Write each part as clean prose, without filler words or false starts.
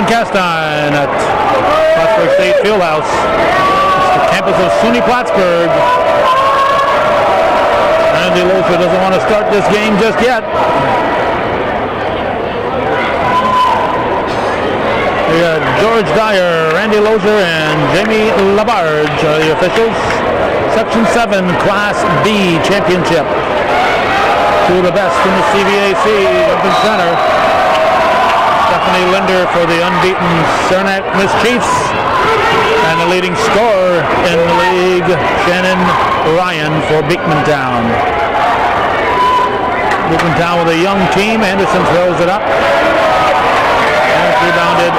and Castine at Plattsburgh State Field House. It's the campus of SUNY Plattsburgh. Randy Lozier doesn't want to start this game just yet. We got George Dyer, Randy Lozier, and Jamie Labarge are the officials. Section 7 Class B Championship. Two of the best in the CVAC up in center. Stephanie Linder for the unbeaten Saranac Miss Chiefs. And the leading scorer in the league, Shannon Ryan for Beekmantown. Beekmantown with a young team. Anderson throws it up. And it's rebounded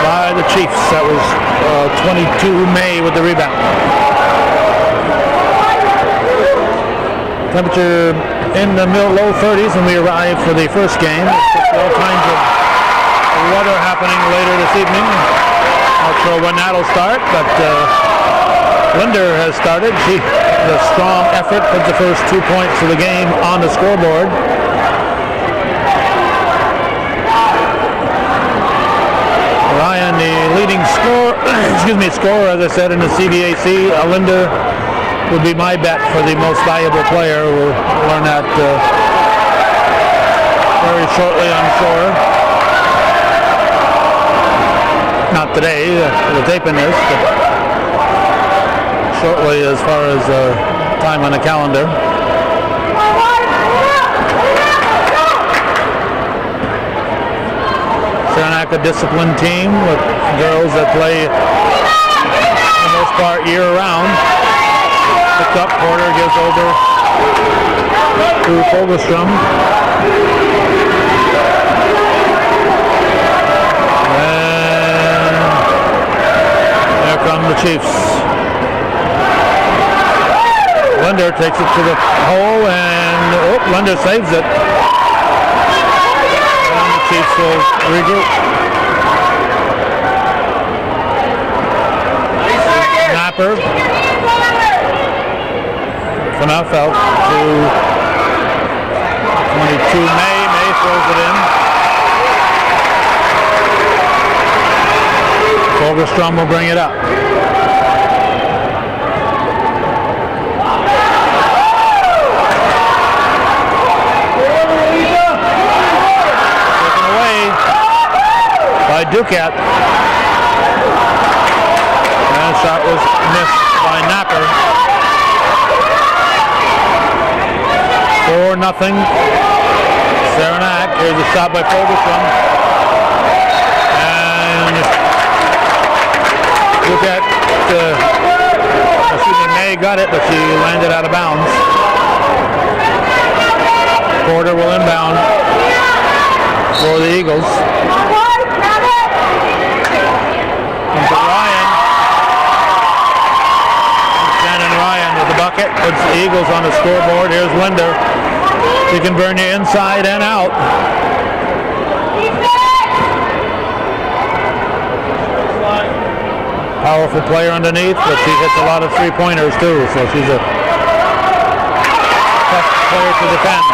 by the Chiefs. That was 22 May with the rebound. Temperature in the low 30s when we arrive for the first game. All kinds of weather happening later this evening. Not sure when that'll start, but Linder has started. The strong effort puts the first 2 points of the game on the scoreboard. Ryan, the leading scorer, as I said, in the CVAC. Linder would be my bet for the most valuable player. We'll learn that very shortly, I'm sure. Not today, we're taping this, but shortly as far as time on the calendar. Saranac, a disciplined team with girls that play for the most part year-round. Picked up, Porter gives over to Fogelstrom. And there come the Chiefs. Linder takes it to the hole, and Linder saves it. And the Chiefs will regroup. Napper. Enough out to 22 May. May throws it in. Fogelstrom will bring it up. Taken away by Ducat. And the shot was missed by Napper. 4-0. Saranac. Here's a shot by Fogelstrom. And look at May got it, but she landed out of bounds. Porter will inbound for the Eagles. And to Ryan. Shannon Ryan with the bucket. Puts the Eagles on the scoreboard. Here's Linder. She can burn you inside and out. Powerful player underneath, but she hits a lot of three-pointers too, so she's a tough player to defend.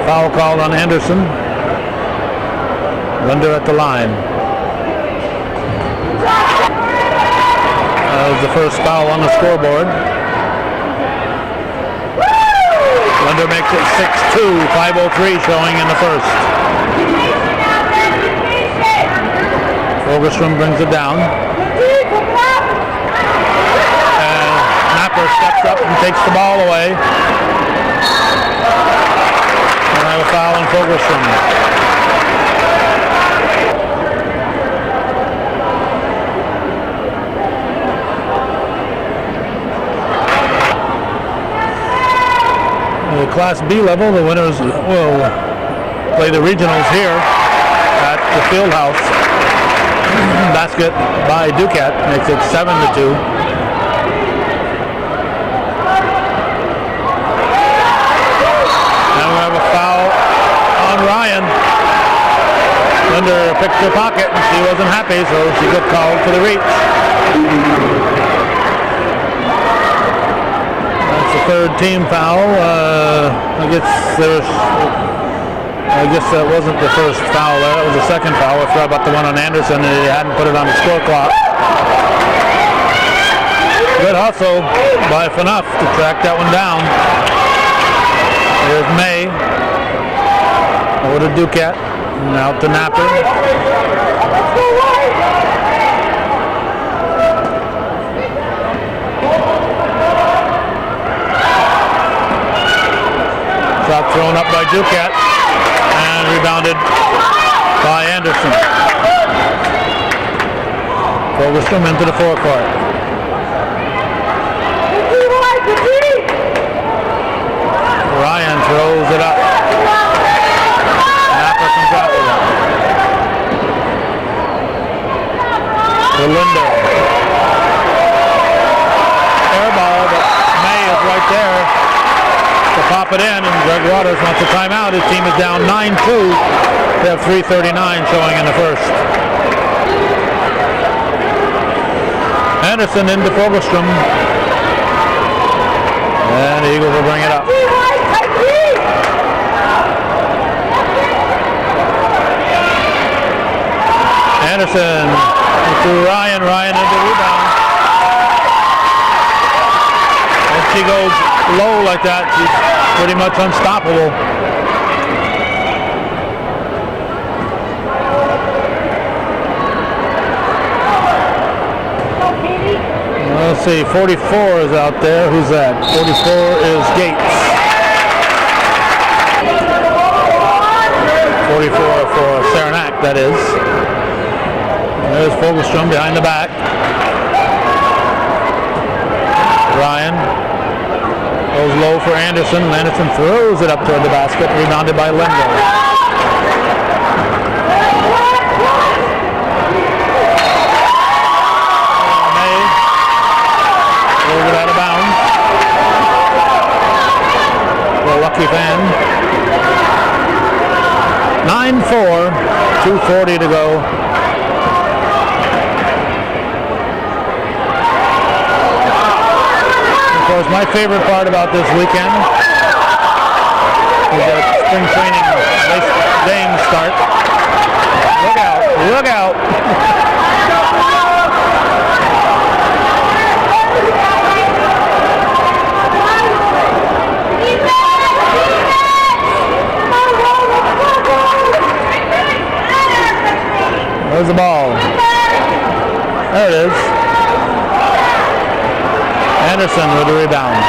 Foul called on Anderson. Linder at the line. That was the first foul on the scoreboard. Linder makes it 6-2, 5:03 showing in the first. Fogelstrom brings it down. And Napper steps up and takes the ball away. And I have a foul on Fogelstrom. The Class B level, the winners will play the regionals here at the Field House. Basket by Ducat makes it 7-2. Now we have a foul on Ryan. Linder picked her pocket and she wasn't happy, so she got called for the reach. That's the third team foul. I guess that wasn't the first foul there. That was the second foul. I forgot about the one on Anderson, and he hadn't put it on the score clock. Good hustle by FNUF to track that one down. Here's May. Over to Duquette. And out to Napper. Shot thrown up by Duquette. And rebounded by Anderson. Fogelstrom into the forecourt. Ryan throws it up. Napper comes out with it. To Linder. Air ball, but May is right there to pop it in, and Greg Waters wants a timeout. His team is down 9-2. They have 3:39 showing in the first. Anderson into Fogelstrom. And the Eagles will bring it up. Anderson to Ryan. Ryan into the rebound. If she goes low like that, she's pretty much unstoppable. Let's see, 44 is out there. Who's that? 44 is Gates. 44 for Saranac, that is. There's Fogelstrom behind the back. Ryan goes low for Anderson. Anderson throws it up toward the basket, rebounded by Linder. It out of bounds. For a lucky fan. 9-4, 2:40 to go. Of course, my favorite part about this weekend is that spring training games start. Look out! Look out! There's the ball. There it is. Anderson with the rebound.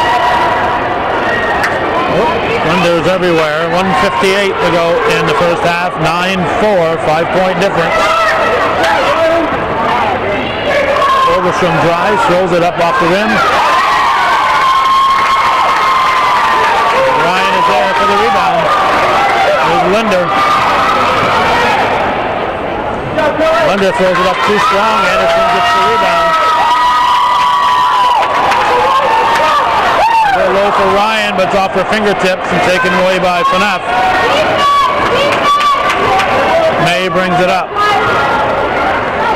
Linder's everywhere. 1:58 to go in the first half. 9-4, 5-point difference. Fogelstrom drives, throws it up off the rim. Ryan is there for the rebound. There's Linder. Linder throws it up too strong. Anderson gets the rebound. They're low for Ryan, but it's off her fingertips and taken away by FNUF. May brings it up.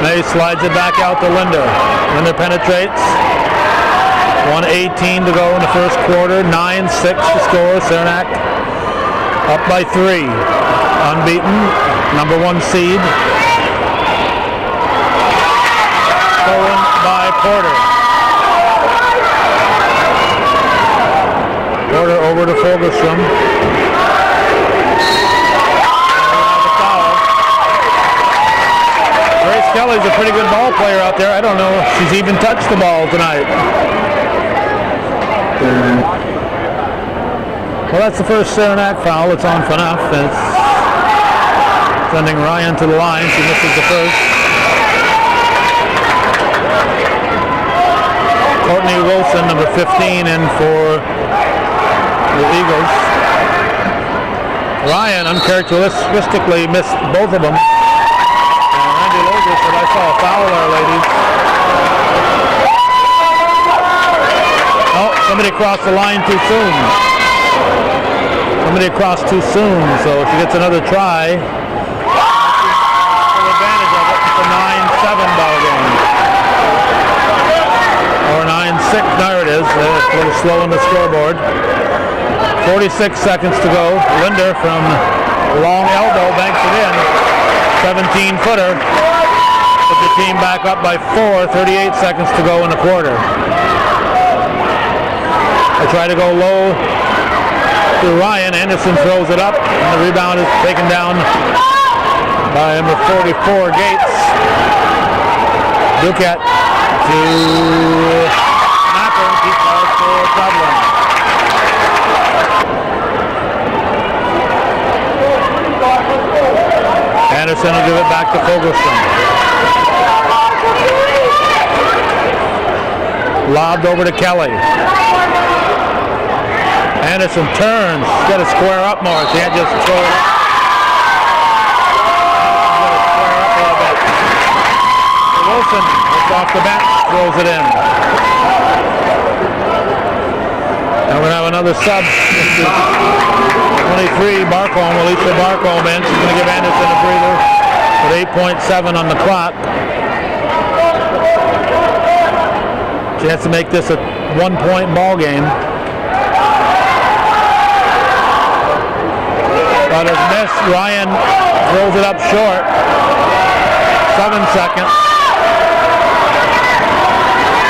May slides it back out to Linder. Linder penetrates. 1:18 to go in the first quarter. 9-6 to score. Saranac up by 3. Unbeaten. Number 1 seed. Stolen by Porter. Porter over to Fogelstrom. Grace Kelly's a pretty good ball player out there. I don't know if she's even touched the ball tonight. Well, that's the first Saranac foul. It's on FNUF. It's sending Ryan to the line. She misses the first. Courtney Wilson, number 15, in for the Eagles. Ryan uncharacteristically missed both of them. Randy Lozier said, I saw a foul there, ladies. Oh, somebody crossed the line too soon. Somebody crossed too soon, so if she gets another try, full advantage of it. It's a 9-7 ball game. a little slow on the scoreboard. 46 seconds to go. Linder from long elbow banks it in. 17-footer. Put the team back up by 4. 38 seconds to go in the quarter. They try to go low to Ryan. Anderson throws it up, and the rebound is taken down by number 44, Gates. Duquette to Napper. He calls for traveling. Anderson will give it back to Fogelstrom. Lobbed over to Kelly. Anderson turns. He's got to square up more. He can't just throw it up. Wilson, it's off the bench, throws it in. Now we're going to have another sub. This is 23, Barcombe, Alicia Barcombe in. She's going to give Anderson a breather with 8.7 on the clock. Chance to make this a 1-point ball game. But it's missed. Ryan throws it up short. 7 seconds.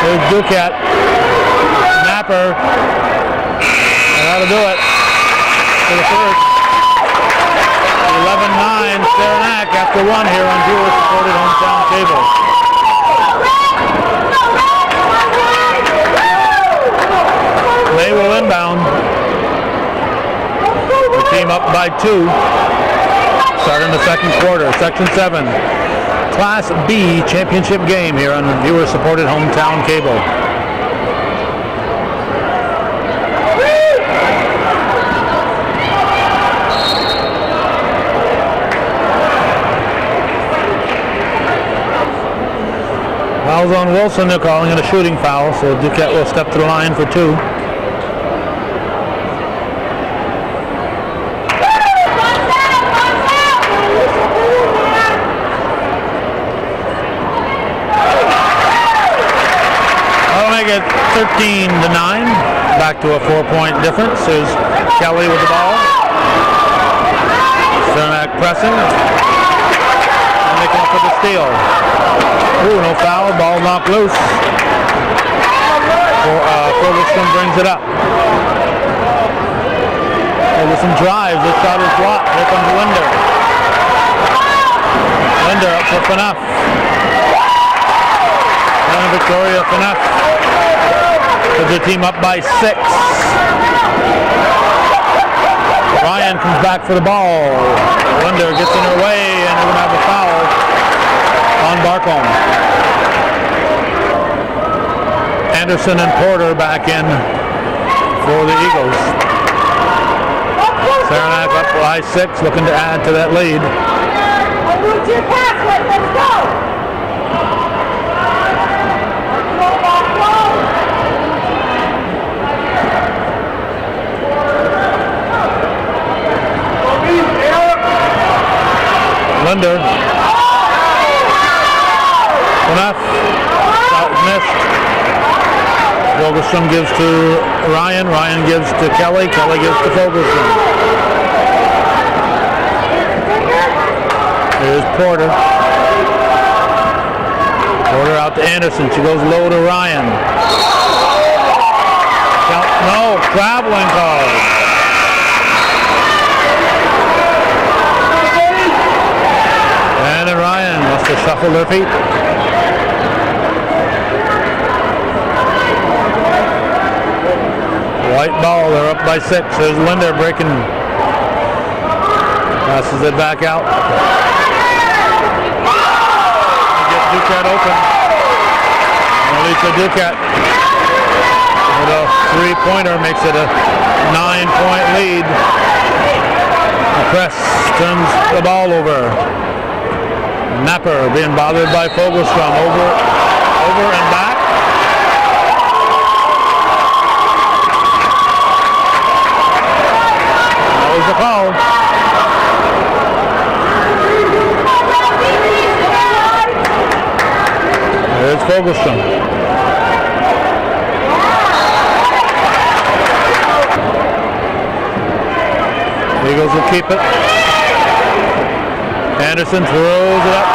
There's Duquette. Napper. And that'll do it for the first. 11-9 Saranac after 1 here on viewer-supported hometown cable. They will inbound. The team up by 2. Starting the second quarter. Section 7. Class B championship game here on viewer-supported hometown cable. Foul's on Wilson. They're calling it a shooting foul, so Duquette will step to the line for 2. That'll make it 13-9. Back to a 4-point difference. There's Kelly with the ball. Saranac pressing. And they come up with the steal. Ooh, no foul. Ball knocked loose. Fogelstrom brings it up. Ferguson drives. This shot is blocked. Here comes Linder. Linder up for Phaneuf. And Victoria Phaneuf. Puts the team up by 6. Ryan comes back for the ball. Linder gets in her way, and they're going to have a foul on Barcombe. Anderson and Porter back in for the Eagles. Saranac up by 6, looking to add to that lead. Let's go! Linder. Enough. Shot missed. Fogelstrom gives to Ryan. Ryan gives to Kelly. Kelly gives to Fogelstrom. Here's Porter. Porter out to Anderson. She goes low to Ryan. No, traveling call. And Ryan must have shuffled her feet. White ball, they're up by 6. There's Linder breaking. Passes it back out. Get Duquette open. Alicia Duquette with a 3-pointer makes it a 9-point lead. The press turns the ball over. Napper being bothered by Fogelstrom. Over and back. That was the call. There's Fogelstrom. will keep it. Anderson throws it up.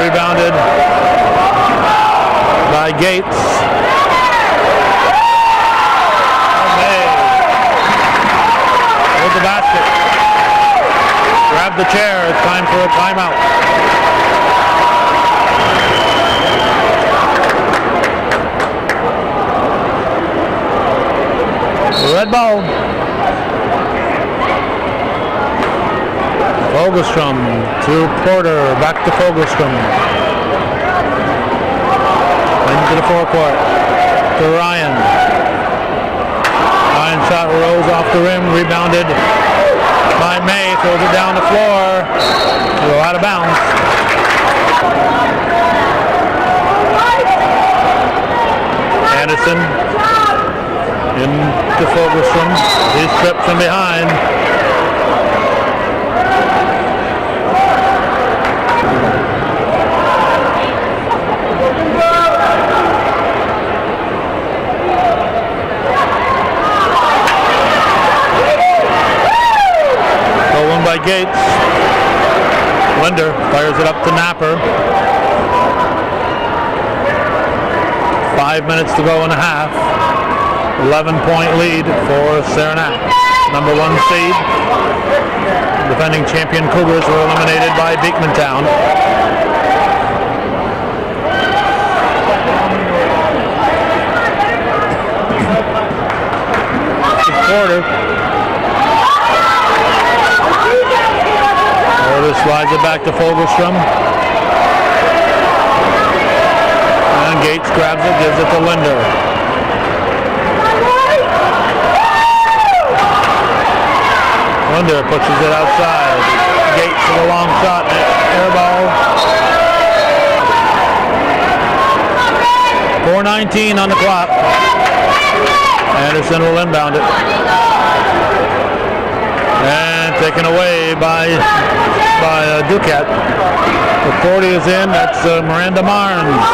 Rebounded by Gates. With the basket. Grab the chair. It's time for a timeout. Red ball. Fogelstrom to Porter. Back to Fogelstrom. Into the forecourt. To Ryan. Ryan shot rose off the rim. Rebounded by May. Throws it down the floor. Go out of bounds. Anderson. Into Fogelstrom. He's stripped from behind. Stolen by Gates. Linder fires it up to Napper. 5 minutes to go in a half. 11-point lead for Saranac. Number 1 seed. Defending champion Cougars were eliminated by Beekmantown. Porter. Porter slides it back to Fogelstrom. And Gates grabs it, gives it to Linder. Linder pushes it outside. Gates with a long shot. Air ball. 4:19 on the clock. Anderson will inbound it. And taken away by Duquette. The 40 is in. That's Miranda Marnes.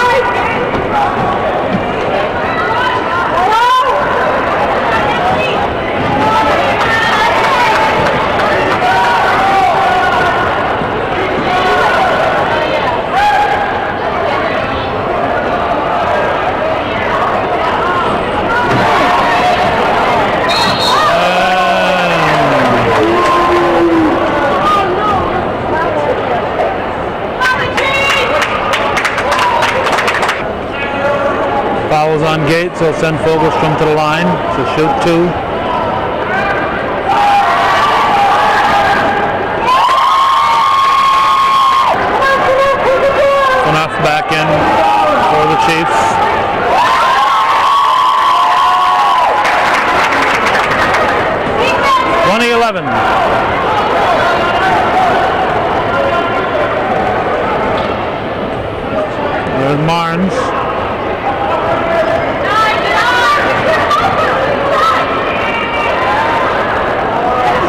Fouls on Gates, he'll send Fogelstrom to the line to shoot 2. Enough back in for the Chiefs. .11. There's Marnes.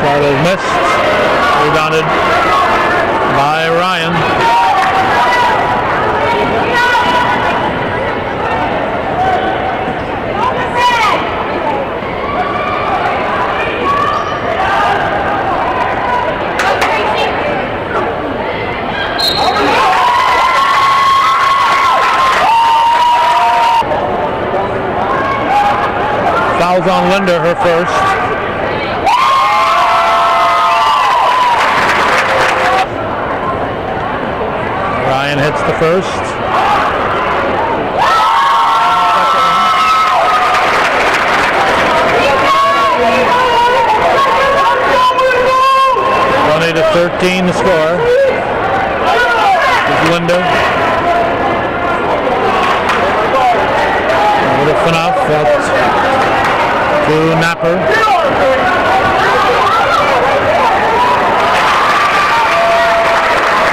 Shot is missed. Rebounded by Ryan. Fouls on Linder, her first. Ryan hits the first. Only to 13 to score. Here's Linder. Would have enough. To Napper.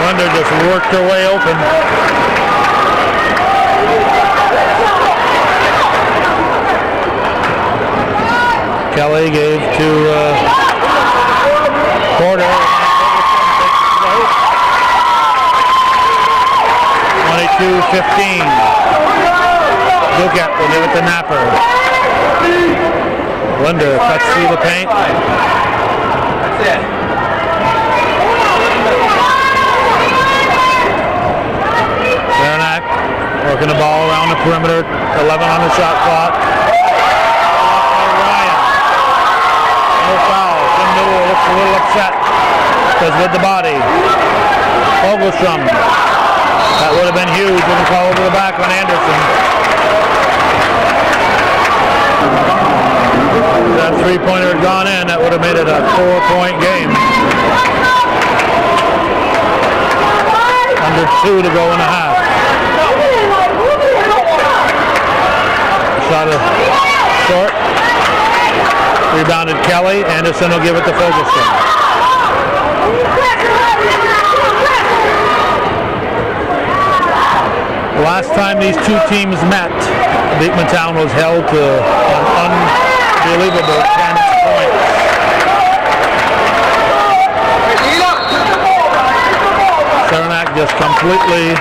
Linder just worked her way open. Kelly gave to Porter. 22-15. Duquette will give it to Napper. Linder cuts through the paint. That's it. Saranac working the ball around the perimeter. 11 on the shot clock. Ryan. No foul. Tim Newell looks a little upset because with the body. Fogelstrom. That would have been huge with a call over the back on Anderson. If that three-pointer had gone in, that would have made it a 4-point game. Under 2 to go in a half. Shot short. Rebounded Kelly. Anderson will give it to Fogelstrom. The last time these two teams met, Beekmantown was held to an unbelievable 10 points. Saranac just completely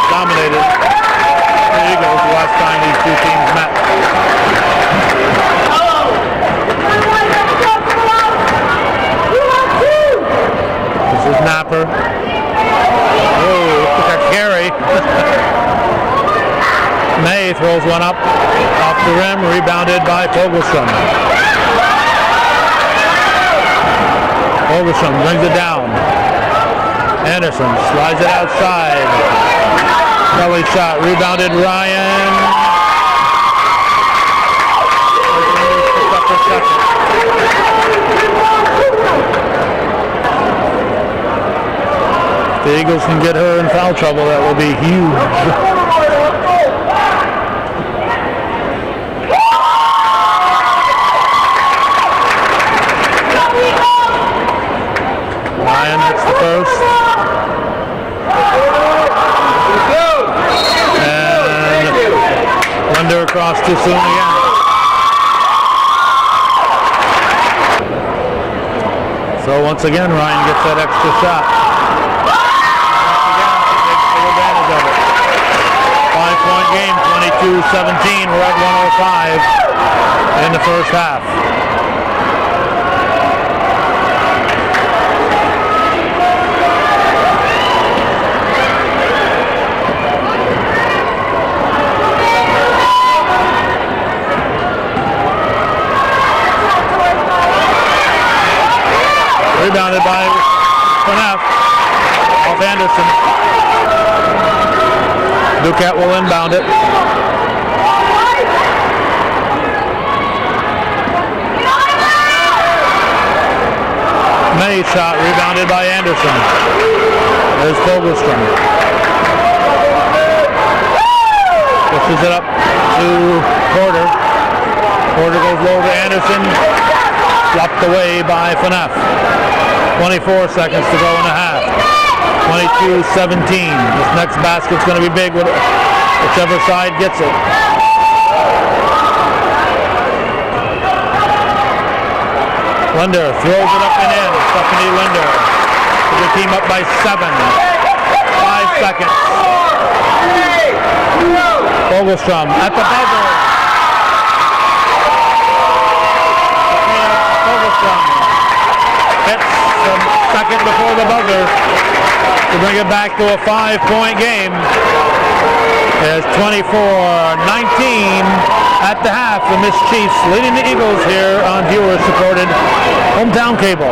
dominated the Eagles the last time these two teams met. This is Napper. Oh, look at Carey. May throws one up off the rim, rebounded by Fogelstrom. Fogelstrom brings it down. Anderson slides it outside. Kelly shot, rebounded Ryan. If the Eagles can get her in foul trouble, that will be huge. Ryan hits the first. And Linder across too soon again. So once again, Ryan gets that extra shot. Once again, takes full advantage of it. 5-point game, 22-17. We're at 105 in the first half. Rebounded by Finnef off Anderson. Duquette will inbound it. May shot rebounded by Anderson. There's Fogelstrom. Pushes it up to Porter. Porter goes low to Anderson. Blocked away by Finnef. 24 seconds to go in the half. 22-17. This next basket's going to be big, whichever side gets it. Linder throws it up and in. Stephanie Linder. The team up by 7. 5 seconds. Fogelstrom at the buzzer. Hits the second before the buzzer to bring it back to a 5-point game. It's 24-19 at the half. The Miss Chiefs leading the Eagles here on viewer-supported Hometown Cable.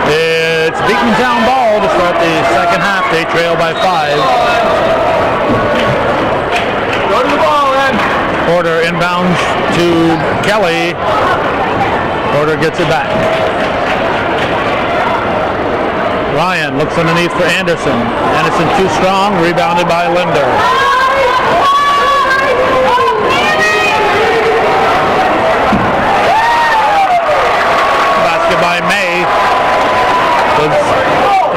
It's Beekmantown ball to start the second half. They trail by 5. Go to the ball, then. Porter inbounds to Kelly. Porter gets it back. Ryan looks underneath for Anderson. Anderson too strong. Rebounded by Linder. Basket by May. The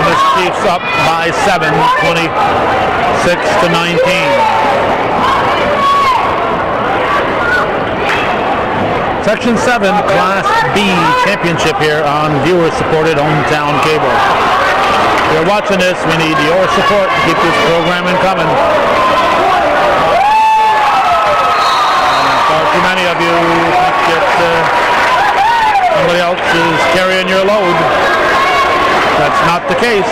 Miss Chiefs up by 7, 26-19. Section 7 Class B Championship here on viewer-supported hometown cable. If you're watching this, we need your support to keep this programming coming. Far too many of you think that somebody else is carrying your load. That's not the case.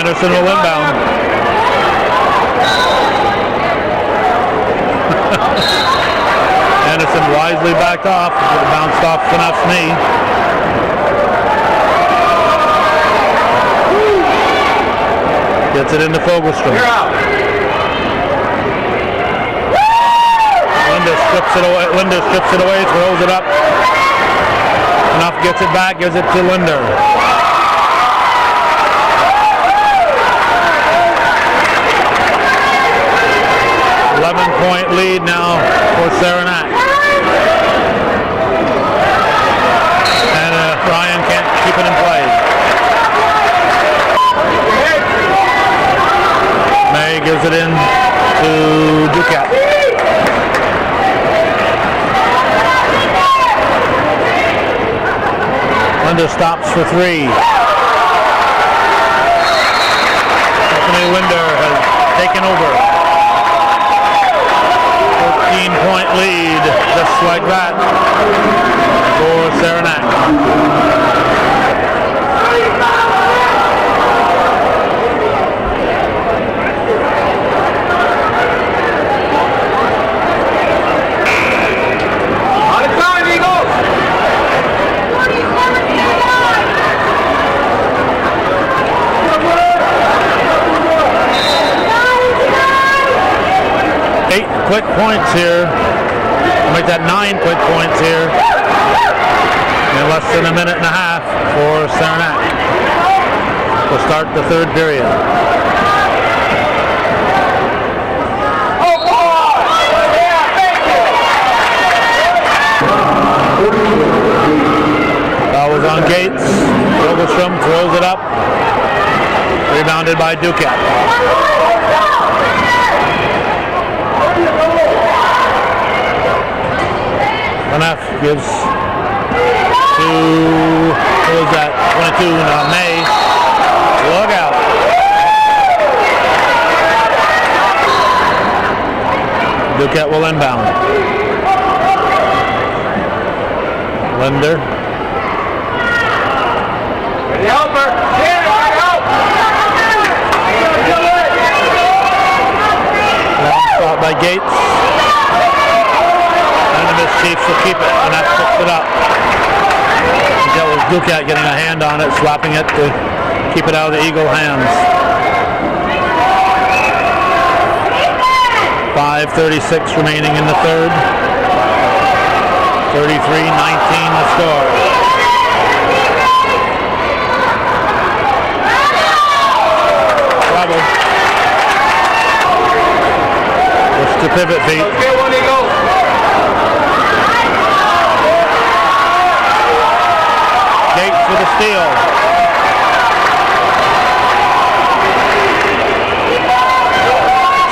Anderson will inbound. Anderson wisely backed off. It bounced off Knopf's knee. Gets it into Fogelstrom. You're out. Linder strips it away, throws it up. Knopf gets it back, gives it to Linder. Point lead now for Saranac. And Ryan can't keep it in play. May gives it in to Ducat. Linder stops for three. Stephanie Linder has taken over. 14-point lead, just like that, for Saranac. On the time, Eagles! Eight quick points here. Make that 9 quick points here in less than a minute and a half for Saranac. We'll start the third period. Oh, boy! Yeah, thank you! That was on Gates. Fogelstrom throws it up. Rebounded by Ducat. Enough gives to, who is that, 22, May. Look out. Ducat will inbound. Linder. Ready, helper! Here, help! Shot by Gates. Chiefs will keep it, and that picks it up. That was Ducat getting a hand on it, slapping it to keep it out of the Eagle hands. 5:36 remaining in the third. 33-19 the score. Trouble. Push to pivot feet. Okay, one Eagle. Gates for the steal.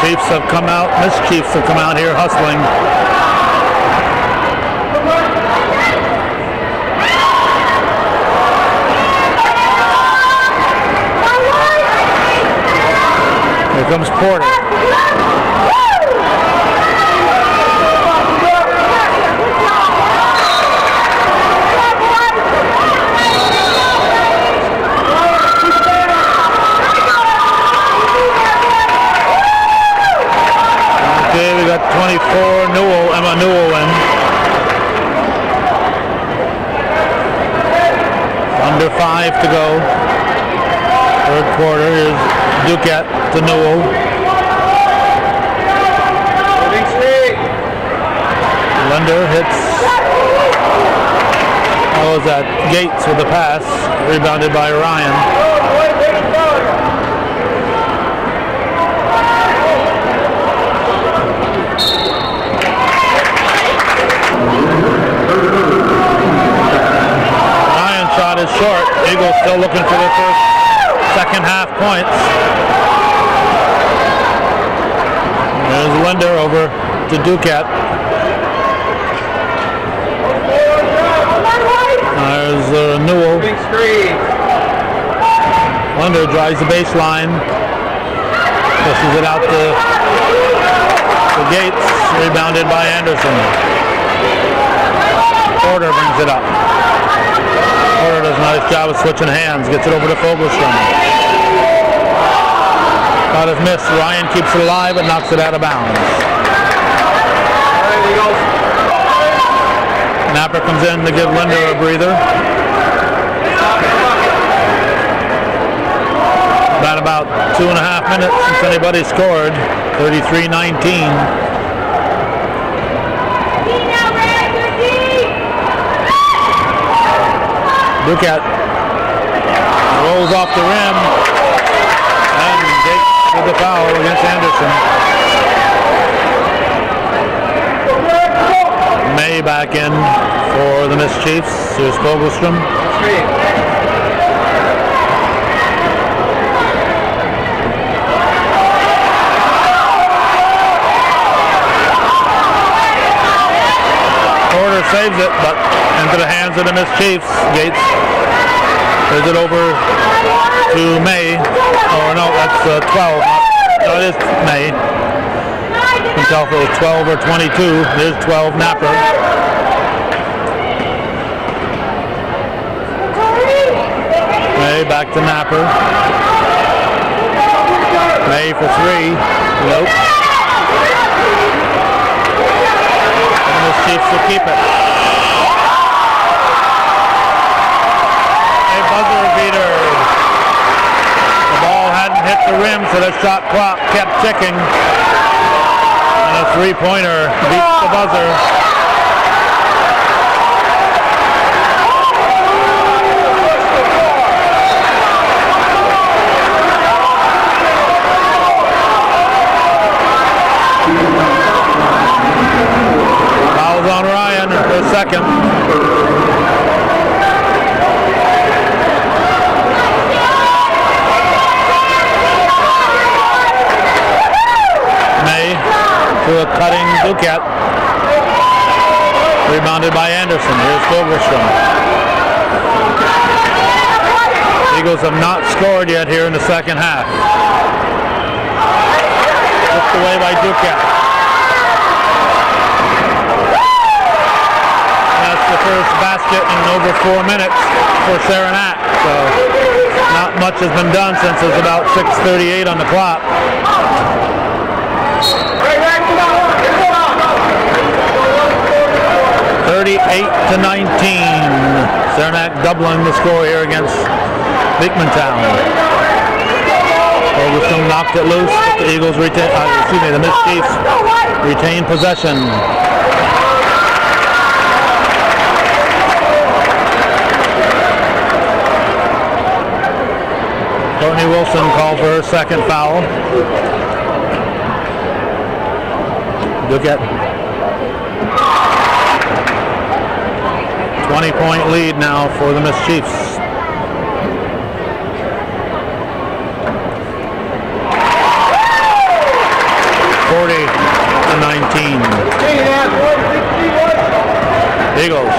Chiefs have come out, Chiefs have come out here hustling. Here comes Porter. Okay, we got 24, Emma Newell in. Under 5 to go. Third quarter is Ducat to Newell. Linder hits. How was that? Gates with the pass. Rebounded by Ryan. Ryan shot is short. Eagles still looking for their first second half points. There's Linder over to Duquette. There's Newell. Big screen. Linder drives the baseline. Pushes it out to Gates. Rebounded by Anderson. Porter brings it up. Porter does a nice job of switching hands. Gets it over to Fogelstrom. Got his miss. Ryan keeps it alive but knocks it out of bounds. Napper comes in to give Linder a breather. Been about 2.5 minutes since anybody scored. 33-19. Duquette rolls off the rim and takes with the foul against Anderson. May back in for the Miss Chiefs. Here's Fogelstrom. Porter saves it, but into the hands of the Miss Chiefs. Gates plays it over to May. Oh no, that's 12. No, it is May. You can tell if it was 12 or 22. There's 12 Napper. May back to Napper. May for three. Nope. The Chiefs will keep it. A buzzer beater. The ball hadn't hit the rim, so the shot clock kept ticking. And a three-pointer beats the buzzer. On Ryan for a second. May to a cutting Duquette. Rebounded by Anderson. Here's Fogelstrom. Eagles have not scored yet here in the second half. Whipped away by Duquette. The first basket in over 4 minutes for Saranac. So not much has been done since it's about 6:38 on the clock. 38-19. Saranac doubling the score here against Beekmantown. Fogelstrom knocked it loose. The Eagles retain. The Miss Chiefs retain possession. Courtney Wilson called for her second foul. Duquette. 20-point lead now for the Miss Chiefs. (40-19). Eagles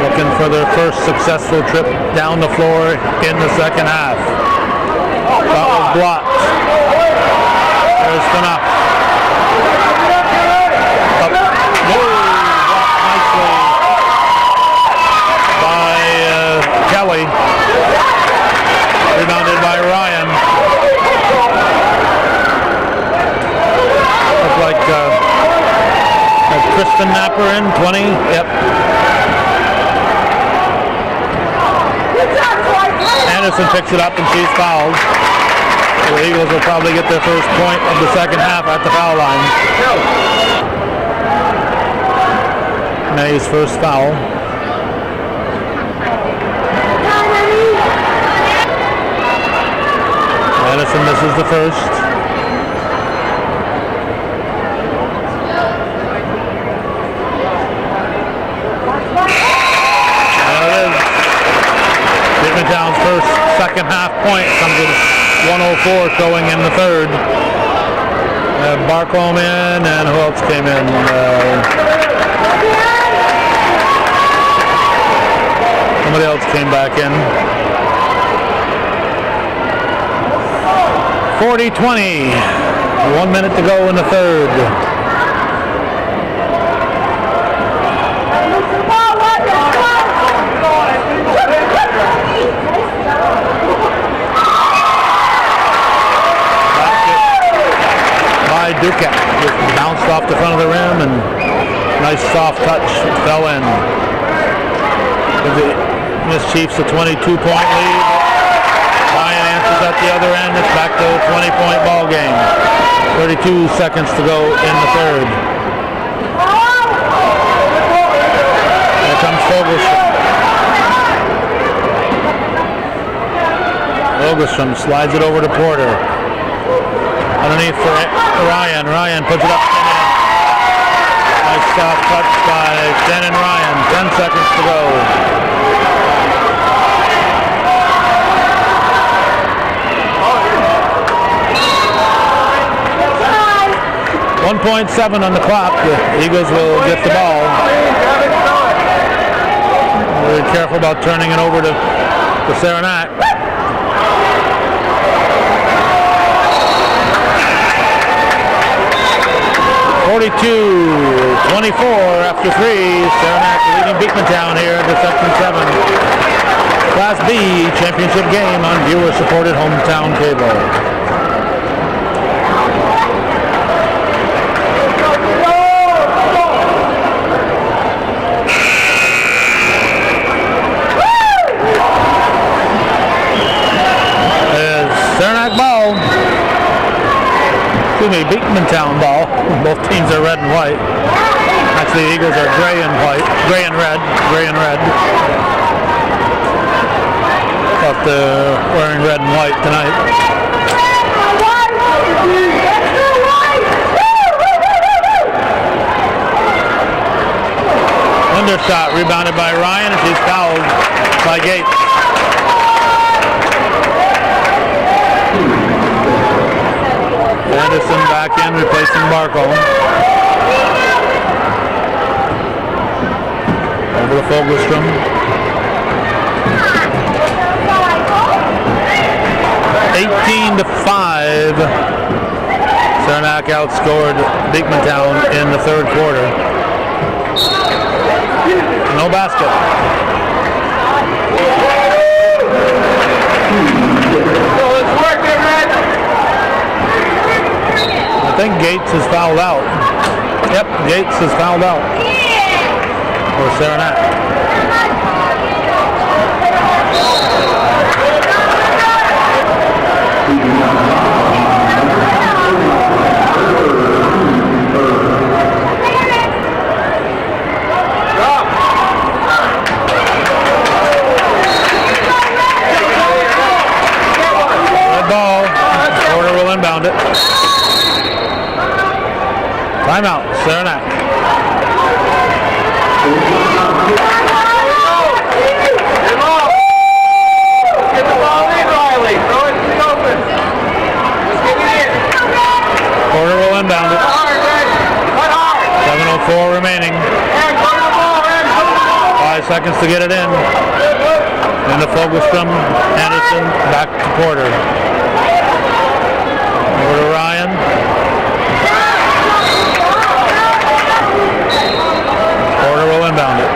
looking for their first successful trip down the floor in the second half. That was blocked. There's Saranac. Up. Blocked nicely by Kelly. Rebounded by Ryan. Looks like Kristen Napper in 20. Yep. Anderson picks it up and she's fouled. So the Eagles will probably get their first point of the second half at the foul line. May's first foul. Anderson misses the first. Beekmantown's first second half point comes with 1:04 showing in the third. Barcombe in, and who else came in? Somebody else came back in. 40-20. 1 minute to go in the third. By Duquette. Just bounced off the front of the rim and nice soft touch. Fell in. The Miss Chiefs a 22-point lead. Ryan answers at the other end. It's back to a 20-point ball game. 32 seconds to go in the third. Here comes Fogelstrom. Fogelstrom slides it over to Porter. Underneath for Ryan. Ryan puts it up. Nice soft touch by Shannon Ryan. 10 seconds to go. 1.7 on the clock. The Eagles will get the ball. Very careful about turning it over to Saranac. (42-24) after 3. Saranac leading Beekmantown here to Section 7. Class B championship game on viewer-supported hometown cable. Saranac ball. Excuse me, Beekmantown ball. Both teams are red and white. Actually, the Eagles are gray and white, gray and red. But they're wearing red and white tonight. Under shot rebounded by Ryan, and she's fouled by Gates. Anderson back in, replacing Barcombe. Over to Fogelstrom. (18-5). Saranac outscored Beekmantown in the third quarter. No basket. I think Gates is fouled out. Yep, Gates is fouled out. For Saranac. Red ball. Porter will inbound it. Timeout, Saranac. Get the ball in, Riley. Throw it open. Just get it in. Porter will inbound it. Cut hard. 7:04 remaining. And go to the ball, man. Go to the ball. 5 seconds to get it in. Into Fogelstrom, Anderson, back to Porter. Over to Ryan. Porter will inbound it.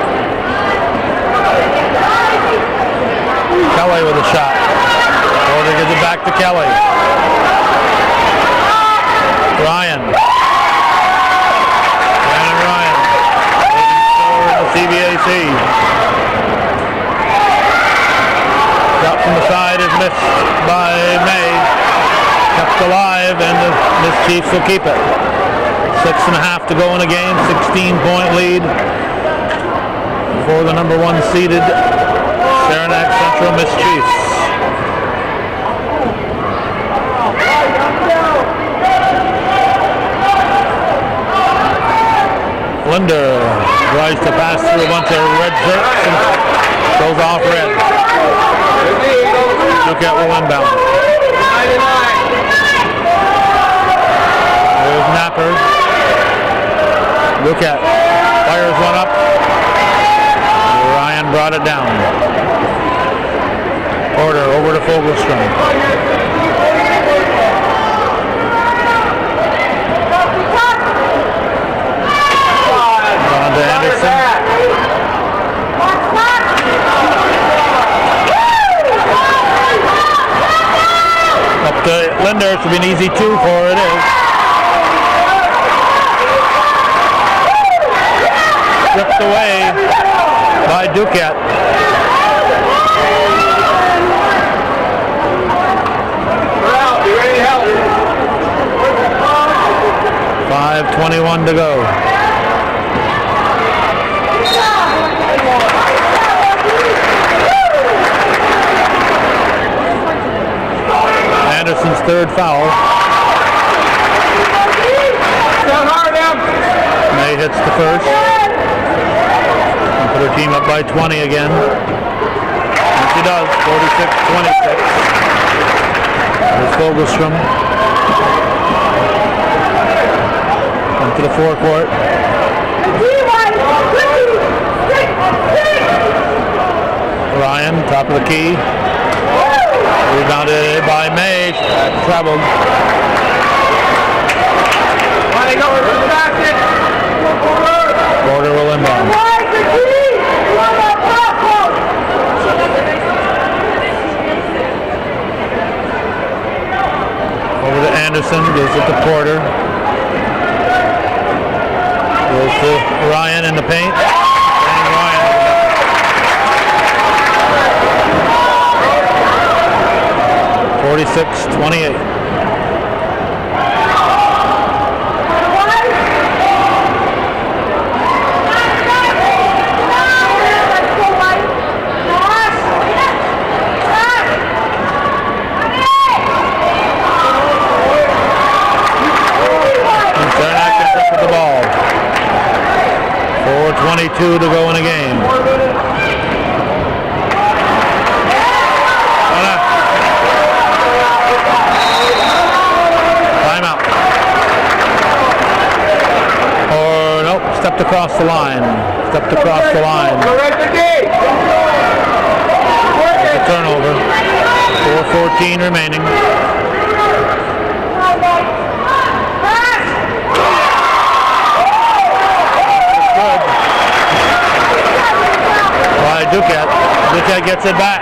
Kelly with a shot. Porter gives it back to Kelly. Ryan. Brandon Ryan. Leading scorer in the CVAC. Shot from the side is missed by May. Kept alive, and the Miss Chiefs will keep it. 6.5 to go in a game, 16-point lead for the number 1 seeded Saranac Central Miss Chiefs. Linder tries to pass through a bunch of red shirts and goes off red. Duquette will inbound. There's Duquette fires one up. Ryan brought it down. Porter over to Fogelstrom. On to Anderson. Up to Linder. Should be an easy 2 for it is. Stripped away by Duquette. We're out. Be ready to help. 5:21 to go. Anderson's third foul. Down hard, Em. May hits the first. And put her team up by 20 again. And she does, 46-26. There's Fogelstrom. Into the forecourt. Ryan, top of the key. Rebounded by May. Traveled. Running over to the basket. Porter will inbound. Over to Anderson. Gives it to Porter. Goes to Ryan in the paint. And Ryan. 46-28. Saranac gets up with the ball. 4:22 to go in the game. Timeout. Or nope, stepped across the line. Stepped across the line. It's a turnover. 4:14 remaining. By Duquette. Duquette gets it back.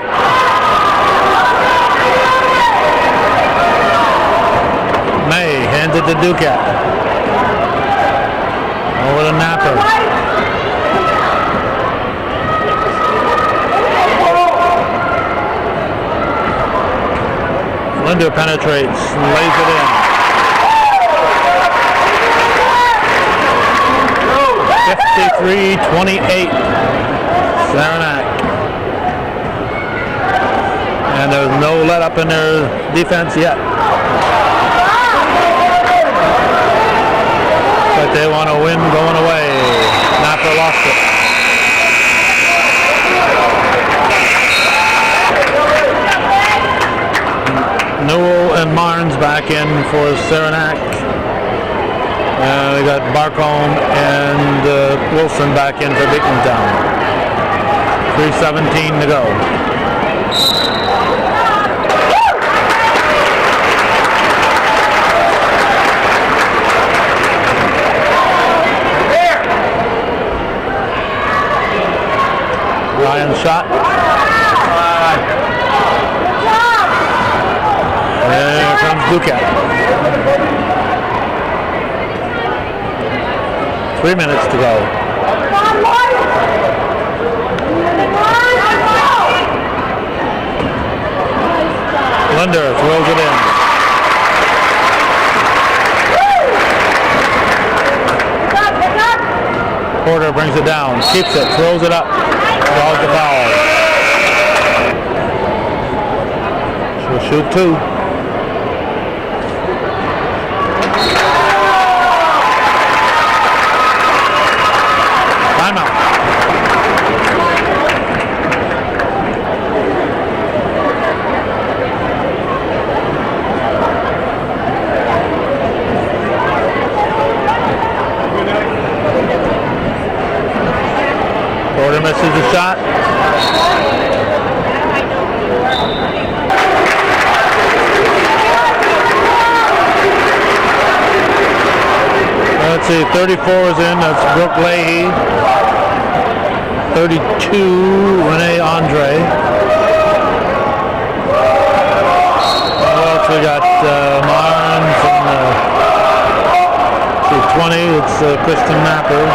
May hands it to Duquette. Over to Napper. Linder penetrates and lays it in. 53-28. Saranac. And there's no let up in their defense yet. But they want to win going away. Napper lost it. Newell and Marnes back in for Saranac. We got Barcombe and Wilson back in for Beekmantown. 3:17 to go. Ryan shot. There comes Duquette. 3 minutes to go. Linder throws it in. Porter brings it down, keeps it, throws it up, draws the foul. She'll shoot 2. Timeout. let's see, 34 is in, that's Brooke Leahy. 32, Renee Andre. What else we got? Marnes and 20, it's Kristen Napper.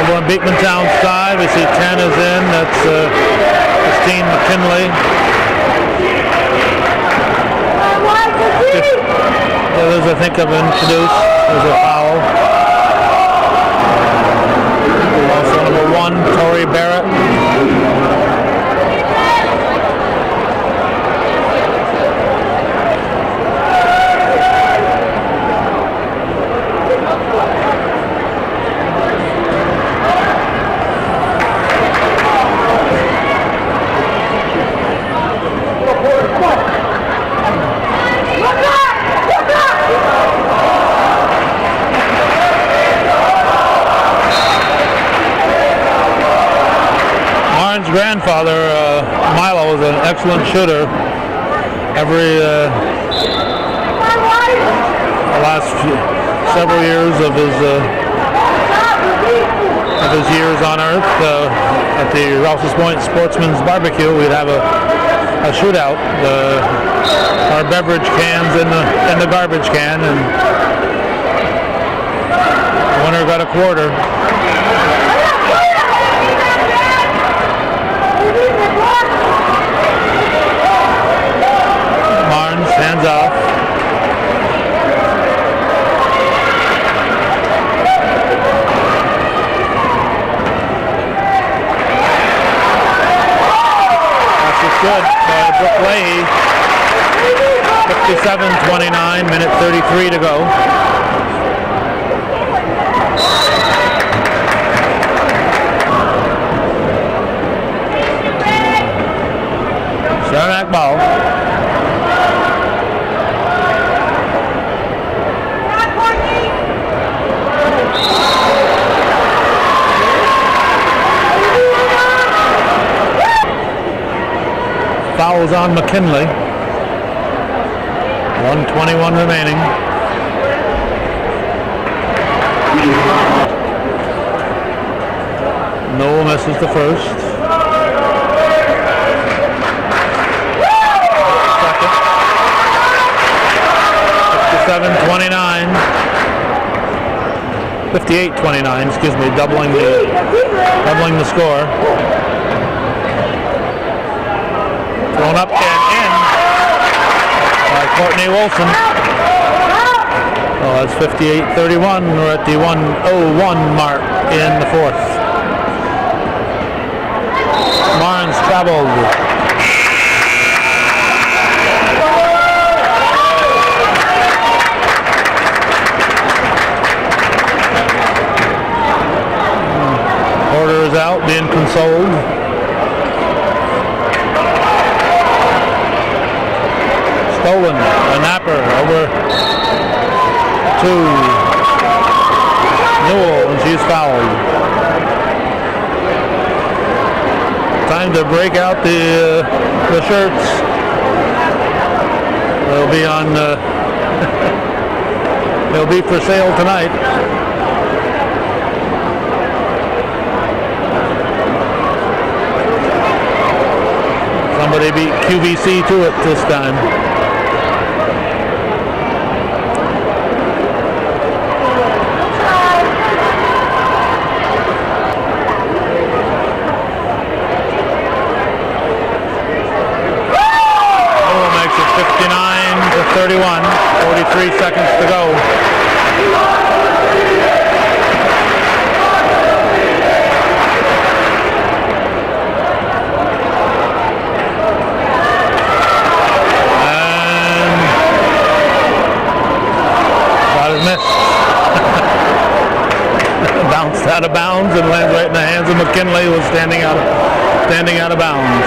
Over on Beekmantown side, we see 10 is in, that's Christine McKinley. The others I think I've introduced. There's a foul. Also number 1, Tori Barrett. Grandfather, Milo, was an excellent shooter. The last several years of his years on Earth, at the Rouse's Point Sportsman's Barbecue, we'd have a shootout. Our beverage cans in the garbage can, and the winner got a quarter. Marnes, hands off. That's just good by Brooke Leahy. 57-29, minute 33 to go. Saranac ball. Fouls on McKinley. 1:21 remaining. Noel misses the first. 57-29. 58-29, excuse me, doubling the score. Thrown up and in by Courtney Wilson. Oh, that's 58-31. We're at the 1:01 mark in the fourth. Marnes traveled. Porter is out, being consoled. Stolen, a napper over to Newell, and she's fouled. Time to break out the shirts. They'll be on. They'll be for sale tonight. Somebody beat QVC to it this time. Oh, makes it 59-31. 43 seconds to go. Bounced out of bounds and lands right in the hands of McKinley, who was standing out of bounds.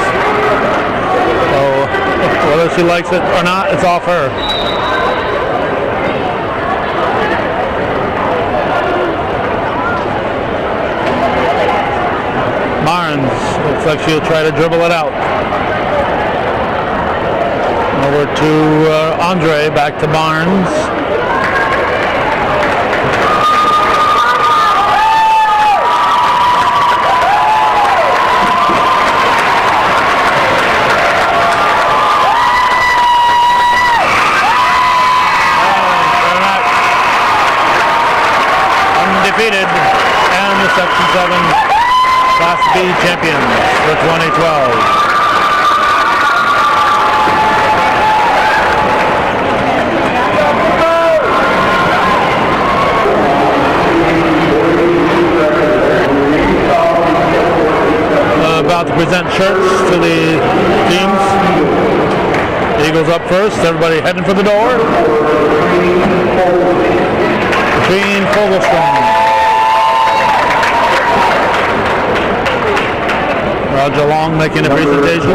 So whether she likes it or not, it's off her. Marnes looks like she'll try to dribble it out. Over to Andre, back to Marnes. Section 7 Class B champions for 2012. About to present shirts to the teams. Eagles up first. Everybody heading for the door. Between Fogelstrom. Roger Long making the presentations.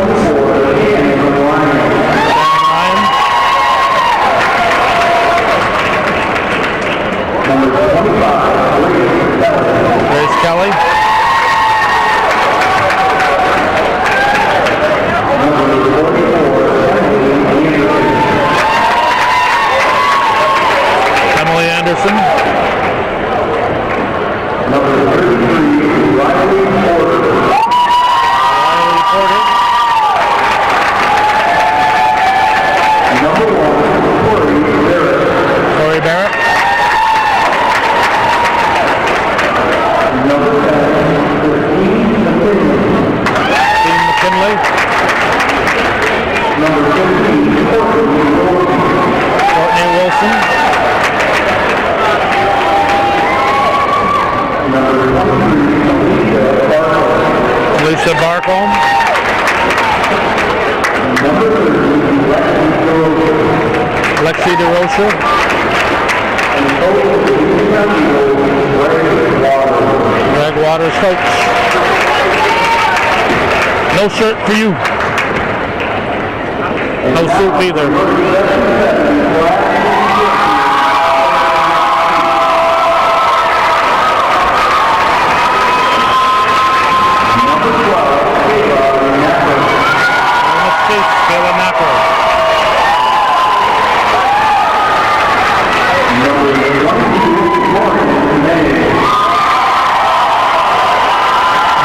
Grace Kelly. Emily Anderson. Number 33, Riley Porter. Number 1, Corey Barrett. Number 10, Dean McKinley. Number 15, Courtney Wilson. Lisa Barcombe. Lexi DeRocher. Greg Waters, coach. No shirt for you. No soup either.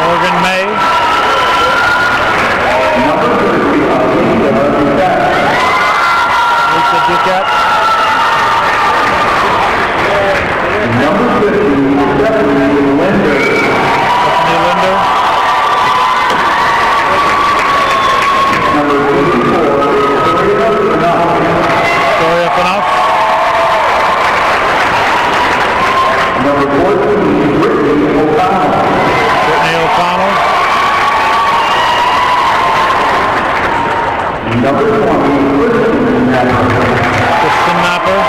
Morgan May. Lisa Duquette. Stephanie Linder. Victoria Fanoff. Number 14, Brittany O'Connell. Brittany O'Connell. Number 20, Kristen Napper.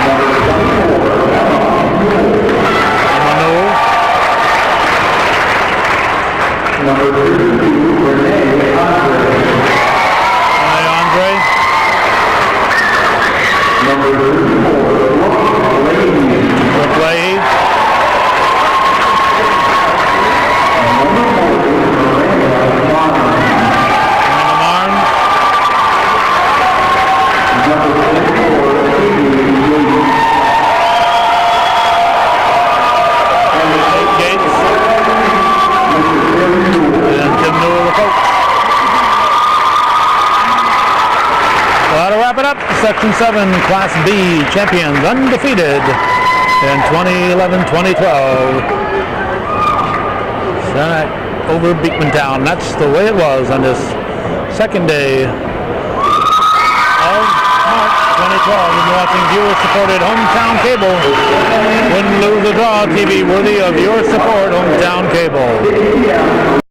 Number 24, Emma Newell. Number 32, Renee Andre. Number 34, Brooke Leahy. Number 40, Miranda Marnes. Number 24, Katie Williams. Kate Gates. And Tim Newell, the coach. Well, that'll wrap it up. Section 7 Class B champions undefeated in 2011-2012. Saranac over Beekmantown. That's the way it was on this second day of March 2012. You've been watching viewer-supported Hometown Cable. Win, lose, or draw TV worthy of your support, Hometown Cable.